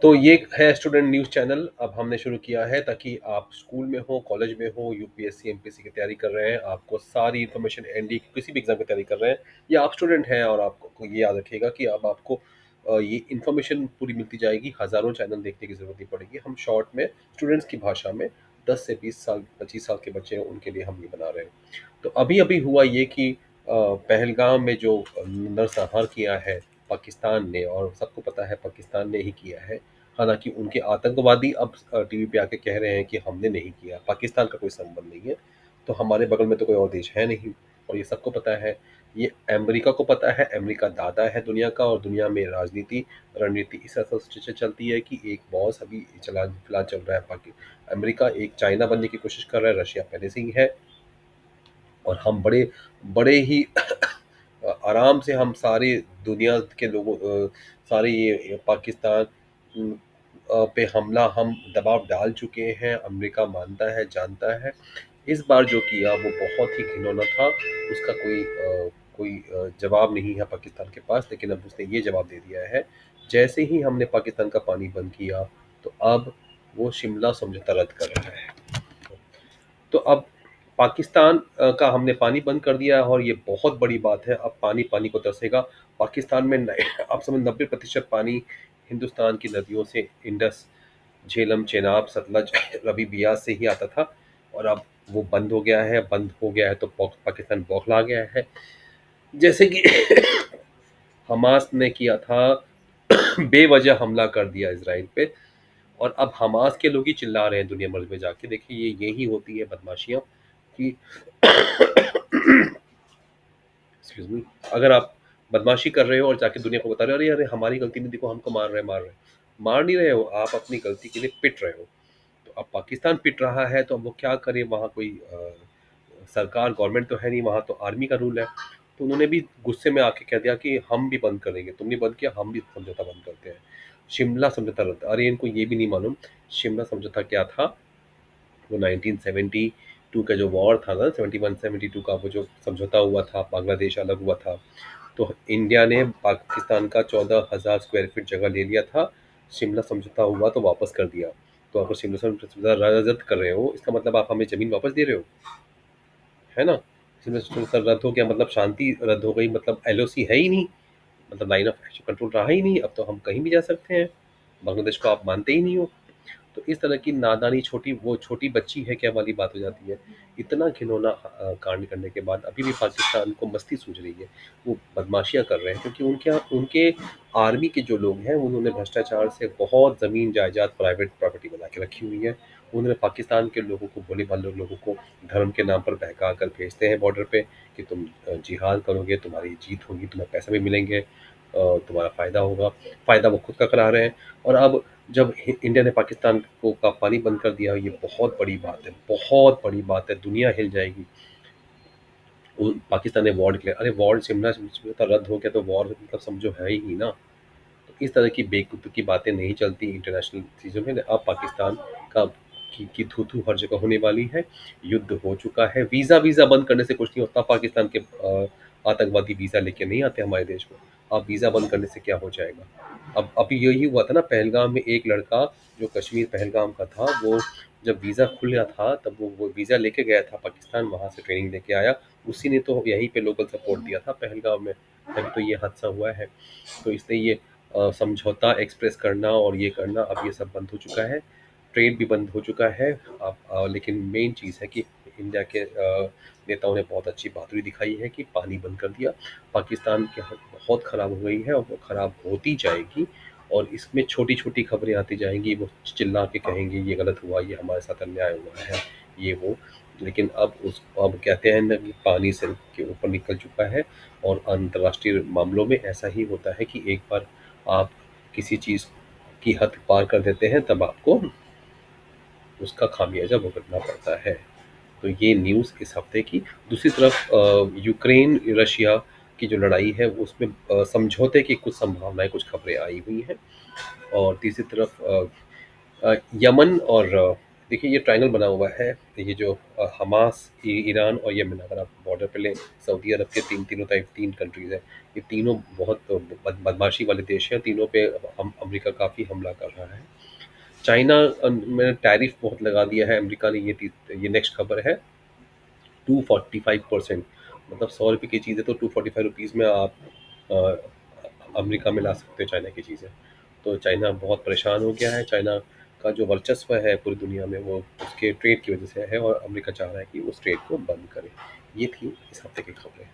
तो ये है स्टूडेंट न्यूज़ चैनल। अब हमने शुरू किया है ताकि आप स्कूल में हो, कॉलेज में हो, यूपीएससी, एमपीएससी की तैयारी कर रहे हैं, आपको सारी इन्फॉर्मेशन एनडी किसी भी एग्ज़ाम की तैयारी कर रहे हैं या आप स्टूडेंट हैं और आपको ये याद रखिएगा कि अब आपको ये इन्फॉर्मेशन पूरी मिलती जाएगी, हज़ारों चैनल देखने की ज़रूरत नहीं पड़ेगी। हम शॉर्ट में स्टूडेंट्स की भाषा में 10 से 20 साल, 25 साल के बच्चे हैं, उनके लिए हम ये बना रहे हैं। तो अभी-अभी हुआ ये कि पहलगाम में जो नरसंहार किया है पाकिस्तान ने, और सबको पता है पाकिस्तान ने ही किया है। हालाँकि उनके आतंकवादी अब टीवी पे आके कह रहे हैं कि हमने नहीं किया, पाकिस्तान का कोई संबंध नहीं है। तो हमारे बगल में तो कोई और देश है नहीं और ये सबको पता है। ये अमेरिका को पता है, अमेरिका दादा है दुनिया का और दुनिया में राजनीति, रणनीति इस तरह से चलती है कि एक बॉस अभी चला फिलहाल चल रहा है अमेरिका एक चाइना बनने की कोशिश कर रहा है, रशिया पहले से ही है और हम बड़े बड़े ही आराम से हम सारी दुनिया के लोगों सारे ये पाकिस्तान पे हमला हम दबाव डाल चुके हैं, अमेरिका मानता है, जानता है। इस बार जो किया वो बहुत ही घिनौना था, उसका कोई जवाब नहीं है पाकिस्तान के पास, लेकिन अब उसने ये जवाब दे दिया है। जैसे ही हमने पाकिस्तान का पानी बंद किया, तो अब वो शिमला समझौता रद्द कर रहा है। तो अब पाकिस्तान का हमने पानी बंद कर दिया है और ये बहुत बड़ी बात है। अब पानी पानी को तरसेगा। पाकिस्तान में आप समझ 90% पानी हिंदुस्तान की नदियों से इंडस, झेलम, चेनाब, सतलज, रवि, बियास से ही आता था और अब वो बंद हो गया है। बंद हो गया है तो पाकिस्तान बौखला गया है। जैसे कि हमास ने किया था, बेवजह हमला कर दिया इसराइल पे और अब हमास के लोग ही चिल्ला रहे हैं दुनिया भर में जाके। देखिए ये यही होती है बदमाशियाँ कि एक्सक्यूज मी, अगर आप बदमाशी कर रहे हो और जाके दुनिया को बता रहे हो अरे अरे हमारी गलती नहीं, देखो हमको मार नहीं रहे हो, आप अपनी गलती के लिए पिट रहे हो। तो अब पाकिस्तान पिट रहा है तो अब वो क्या करे, वहाँ कोई सरकार गवर्नमेंट तो है नहीं, वहाँ तो आर्मी का रूल है। तो उन्होंने भी गुस्से में आके कह दिया कि हम भी बंद करेंगे, तुमने बंद किया हम भी समझौता बंद करते हैं। शिमला समझौता रद्द। अरे इनको ये भी नहीं मालूम शिमला समझौता क्या था। वो 1972 का जो वॉर था ना, 71-72 का वो जो समझौता हुआ था, बांग्लादेश अलग हुआ था। तो इंडिया ने पाकिस्तान का 14,000 स्क्वायर फीट जगह ले लिया था। शिमला समझौता हुआ तो वापस कर दिया। तो अगर शिमला समझौता रद्द कर रहे हो, इसका मतलब आप हमें ज़मीन वापस दे रहे हो, है ना? शिमला समझौता रद्द हो गया मतलब शांति रद्द हो गई, मतलब एलओसी है ही नहीं, मतलब लाइन ऑफ एक्शन कंट्रोल रहा ही नहीं। अब तो हम कहीं भी जा सकते हैं। बांग्लादेश को आप मानते ही नहीं हो। तो इस तरह की नादानी, छोटी बच्ची है क्या वाली बात हो जाती है। इतना घिनौना कांड करने के बाद अभी भी पाकिस्तान को मस्ती सूझ रही है। वो बदमाशियाँ कर रहे हैं क्योंकि उनके आर्मी के जो लोग हैं उन्होंने भ्रष्टाचार से बहुत ज़मीन जायदाद प्राइवेट प्रॉपर्टी बना के रखी हुई है। उन्होंने पाकिस्तान के लोगों को, भोले भाले लोगों को धर्म के नाम पर बहका कर भेजते हैं बॉर्डर पे कि तुम जिहाद करोगे, तुम्हारी जीत होगी, तुम्हें पैसे भी मिलेंगे, तुम्हारा फ़ायदा होगा। फ़ायदा वो खुद का करा रहे हैं। और अब जब इंडिया ने पाकिस्तान को का पानी बंद कर दिया, ये बहुत बड़ी बात है, बहुत बड़ी बात है, दुनिया हिल जाएगी। पाकिस्तान ने वॉर डिक्लेयर, अरे वॉर, शिमला समझौता रद्द हो गया तो वॉर मतलब समझो है ही नहीं ना। तो इस तरह की बेतुकी की बातें नहीं चलती इंटरनेशनल चीज़ों में। अब पाकिस्तान का की थू थू हर जगह होने वाली है। युद्ध हो चुका है। वीज़ा बंद करने से कुछ नहीं होता। पाकिस्तान के आतंकवादी वीज़ा लेके नहीं आते हमारे देश में। अब वीज़ा बंद करने से क्या हो जाएगा। अब अभी यही हुआ था ना, पहलगाम में एक लड़का जो कश्मीर पहलगाम का था, वो जब वीज़ा खुल गया था तब वो वीज़ा लेके गया था पाकिस्तान, वहाँ से ट्रेनिंग लेके आया। उसी ने तो यहीं पे लोकल सपोर्ट दिया था पहलगाम में, तभी तो ये हादसा हुआ है। तो इसलिए ये समझौता एक्सप्रेस करना और ये करना अब ये सब बंद हो चुका है। ट्रेड भी बंद हो चुका है। अब लेकिन मेन चीज़ है कि इंडिया के नेताओं ने बहुत अच्छी बहादुरी दिखाई है कि पानी बंद कर दिया। पाकिस्तान की हालत बहुत ख़राब हो गई है और वो ख़राब होती जाएगी और इसमें छोटी-छोटी खबरें आती जाएँगी, वो चिल्ला के कहेंगे ये गलत हुआ, ये हमारे साथ अन्याय हुआ है, ये वो। लेकिन अब कहते हैं ना कि पानी सिर के ऊपर निकल चुका है और अंतर्राष्ट्रीय मामलों में ऐसा ही होता है कि एक बार आप किसी चीज़ की हद पार कर देते हैं तब आपको उसका खामियाजा भुगतना पड़ता है। तो ये न्यूज़ इस हफ्ते की। दूसरी तरफ यूक्रेन रशिया की जो लड़ाई है वो उसमें समझौते की कुछ संभावनाएं, कुछ खबरें आई हुई हैं। और तीसरी तरफ यमन और देखिए ये ट्रायंगल बना हुआ है, ये जो हमास, ईरान और यमन, अगर आप बॉर्डर पे लें, सऊदी अरब के तीनों टाइप 3 कंट्रीज़ हैं। ये तीनों बहुत बदमाशी वाले देश हैं, तीनों पे हम अमेरिका काफ़ी हमला कर रहा है। चाइना में टैरिफ बहुत लगा दिया है अमेरिका ने, ये नेक्स्ट खबर है। 245%, मतलब 100 रुपए की चीज़ है तो 245 रुपीज़ में आप अमेरिका में ला सकते हो चाइना की चीज़ें। तो चाइना बहुत परेशान हो गया है। चाइना का जो वर्चस्व है पूरी दुनिया में वो उसके ट्रेड की वजह से है, और अमेरिका चाह रहा है कि उस ट्रेड को बंद करे। ये थी इस हफ्ते की खबरें।